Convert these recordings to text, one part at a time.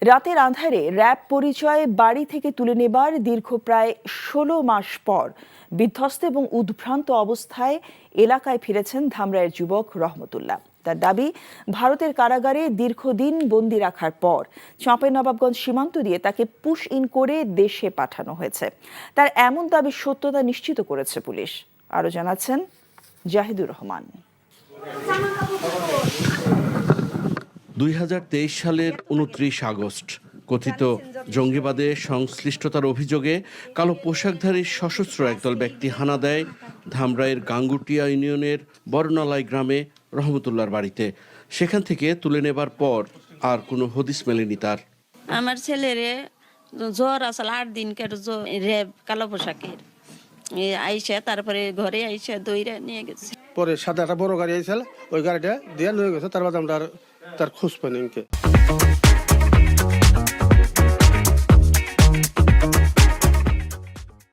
রাতের আঁধারে র্যাব পরিচয়ে বাড়ি থেকে তুলে নেবার দীর্ঘ প্রায় ১৬ মাস পর বিধ্বস্ত এবং উদ্ভ্রান্ত অবস্থায় এলাকায় ফিরেছেন ধামরাইয়ের যুবক রহমতুল্লাহ। তার দাবি, ভারতের কারাগারে দীর্ঘদিন বন্দি রাখার পর চাঁপাইনবাবগঞ্জ সীমান্ত দিয়ে তাকে পুশ ইন করে দেশে পাঠানো হয়েছে। তার এমন দাবির সত্যতা নিশ্চিত করেছে পুলিশ। আরও জানাচ্ছেন জাহিদুর রহমান। ২০২৩ সালের ২৯ আগস্ট কথিত জঙ্গিবাদে সংশ্লিষ্টতার অভিযোগে কালো পোশাকধারী সশস্ত্র একদল ব্যক্তি হানা দেয় ধামরাইয়ের গাঙ্গুটিয়া ইউনিয়নের বরনালাই গ্রামে রহমতুল্লাহর বাড়িতে। সেখান থেকে তুলে নেবার পর আর কোনো হদিস মেলেনি তার। আমার ছেলেরে জ্বর আসল ৮ দিন কেটে র্যাব কালো পোশাকের আইসা তারপরে ঘরে আইসা দইরা নিয়ে গেছে। পরে সাথে একটা বড় গাড়ি আইছিল, ওই গাড়িটা দিয়ে নিয়ে গেছে। তার বাদে আমরা তার খোঁজ পাইনি।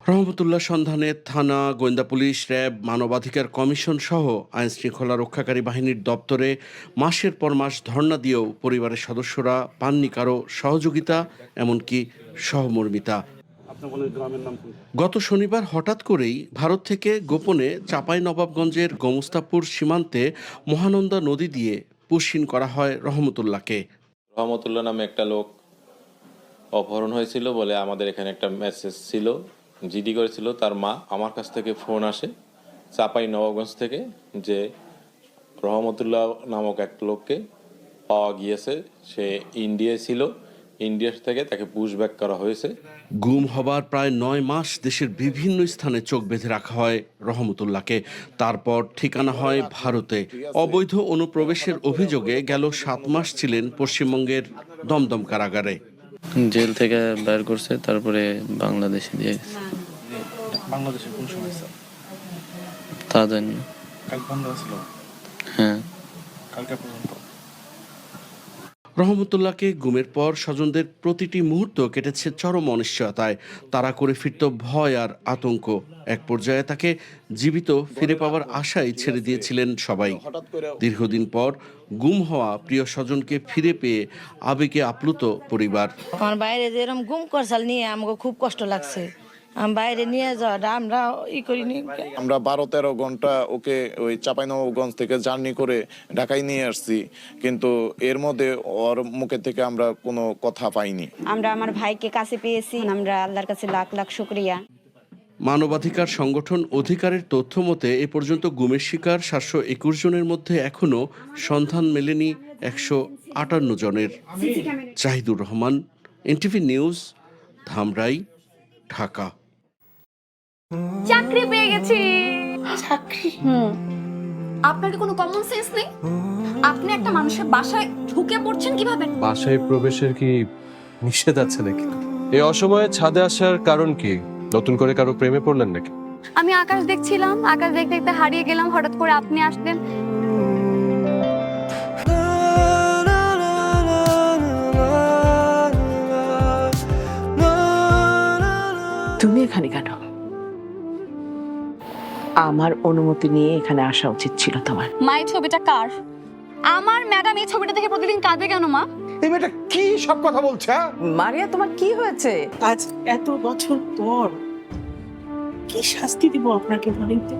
রহমতুল্লাহ সন্ধানে থানা, গোয়েন্দা পুলিশ, র্যাব, মানবাধিকার কমিশন সহ আইন শৃঙ্খলা রক্ষাকারী বাহিনীর দপ্তরে মাসের পর মাস ধর্ণা দিয়েও পরিবারের সদস্যরা পাননি কারো সহযোগিতা, এমনকি সহমর্মিতা। গত শনিবার হঠাৎ করেই ভারত থেকে গোপনে চাঁপাইনবাবগঞ্জের গোমস্তাপুর সীমান্তে মহানন্দা নদী দিয়ে পুশিন করা হয় রহমতুল্লাহকে। রহমতুল্লাহ নামে একটা লোক অপহরণ হয়েছিল বলে আমাদের এখানে একটা মেসেজ ছিল, জিডি করেছিল। তার মা আমার কাছ থেকে ফোন আসে চাঁপাইনবাবগঞ্জ থেকে যে রহমতুল্লাহ নামক এক লোককে পাওয়া গিয়েছে, সে ইন্ডিয়ায় ছিল, ইন্ডিয়া থেকে তাকে পুশব্যাক করা হয়েছে। গুম হবার প্রায় ৯ মাস দেশের বিভিন্ন স্থানে চোখ বেঁধে রাখা হয় রহমতুল্লাহকে। তারপর ঠিকানা হয় ভারতে। অবৈধ অনুপ্রবেশের অভিযোগে গেল ৭ মাস ছিলেন পশ্চিমবঙ্গের দমদম কারাগারে। জেল থেকে বের করছে, তারপরে বাংলাদেশে দিয়ে গেছে। বাংলাদেশে কোন সময় স্যার? তা জানি না। কাল বন্ধ ছিল? হ্যাঁ, কালকে পর্যন্ত। রহমতুল্লাহকে গুমের পর স্বজনদের প্রতিটি মুহূর্ত কেটেছে চরম অনিশ্চয়তায়। তারা করে ফিরত ভয় আর আতঙ্ক। এক পর্যায়ে তাকে জীবিত ফিরে পাওয়ার আশায় ছেড়ে দিয়েছিলেন সবাই। দীর্ঘদিন পর গুম হওয়া প্রিয় স্বজনকে ফিরে পেয়ে আবেগে আপ্লুত পরিবার। আমার বাইরে যে এরকম গুম করছাল নিয়ে আমাকে খুব কষ্ট লাগছে। আমি বাইরে নিয়ে যাওয়াটা আমরা করিনি। আমরা ১২-১৩ ঘন্টা ওকে ওই চাঁপাইনবাবগঞ্জ থেকে জার্নি করে ঢাকায় নিয়ে আসছি, কিন্তু এর মধ্যে ওর মুখে থেকে আমরা কোনো কথা পাইনি। আমরা আমার ভাইকে কাছে পেয়েছি, আমরা আল্লাহর কাছে লাখ লাখ শুকরিয়া। মানবাধিকার সংগঠন অধিকারের তথ্য মতে এ পর্যন্ত গুমের শিকার ৭২১ জনের মধ্যে এখনও সন্ধান মেলেনি ১৫৮ জনের। Zahidur Rahman, NTV news, Dhamrai, Dhaka. চাকরি পেয়ে গেছি। চাকরি? আপনার কি কোনো কমন সেন্স নেই? আপনি একটা মানুষের বাসায় ঢুকে পড়ছেন কিভাবে? বাসায় প্রবেশের কি নিষেধ আছে নাকি? এই অসময়ে ছাদে আসার কারণ কি? নতুন করে কারো প্রেমে পড়লেন নাকি? আমি আকাশ দেখছিলাম, আকাশ দেখতে দেখতে হারিয়ে গেলাম, হঠাৎ করে আপনি আসলেন। তুমি এখানে কেন? আমার অনুমতি নিয়ে এখানে আসা উচিত ছিল তোমার। মা, এই ছবিটা কার? আমার ম্যাডাম এই ছবিটা দেখে প্রতিদিন কাঁদে কেন মা? এই মেয়েটা কি সব কথা বলছে? মারিয়া, তোমার কি হয়েছে? আজ এত বছর পর কি শাস্তি দিব আপনাকে বলেন তো?